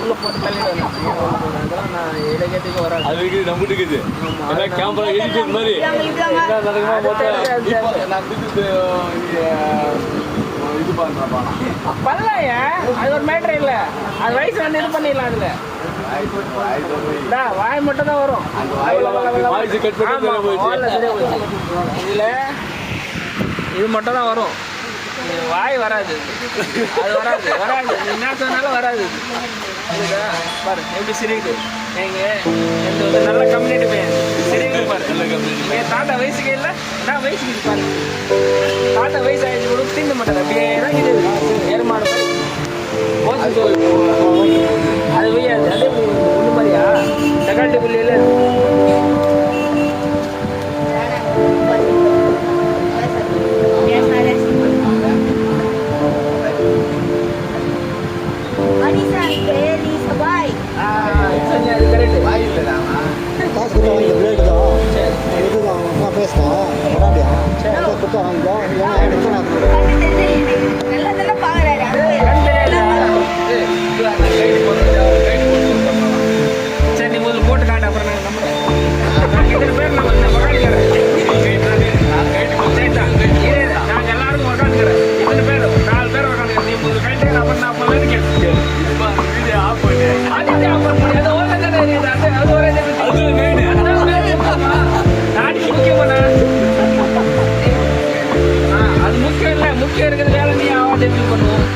உள்ள போட்டு தள்ளிடுவேன். அதெல்லாம் நான் இலக்கியத்துக்கு வராது. அது இருக்குது நம்மகிட்ட இருக்குது. ஏன்னா கேமரா எடிட்டர் மாதிரி என்ன நடக்குமா பார்த்தா நான் இது பண்ணுறப்பா பண்ணலாங்க. அது ஒரு மேட்ரு இல்லை. அது வயசு வந்து இது பண்ணிடலாம். அதில் வாய் மட்டும் தான் வரும். இதில் இது மட்டும் தான் வரும். வாய் வராது. அது வராது வராது. நீ என்ன சொன்னாலும் வராது. அதுதா பாரு எப்படி சிரிக்குது. நீங்கள் எந்த ஒரு நல்ல கம்யூனிட்டி பையன் சிரிக்குது பாரு. என் தாத்தா வயசுக்கு இல்லை நான் வயசுக்கு பாரு. தாத்தா வயசு ஆயிடுச்சு கூட தீங்க மாட்டார். அப்படியே தான் இது ஏறுமாடு அது வையாது. அதே ஒன்று மாதிரியா தக்காளி புள்ளியில் சரி முதல்ல போட்டு காட்டு. அப்புறம் நாங்கள் இத்தனை பேர் நான் நாங்கள் எல்லாருக்கும் உக்காந்துக்கிறேன். இத்தனை பேர் 4 பேர் உக்காந்துக்கிறேன். நீ முதல் கைட்டு அப்புறம் நான் முதல்ல கேட்டேன். ஆஃப் பண்ண முடியாது. அது ஒரே நாடி முக்கியமான அது முக்கியம் இல்லை. முக்கியம் இருக்கிற வேலை நீ ஆவாது எப்படி பண்ணுவோம்.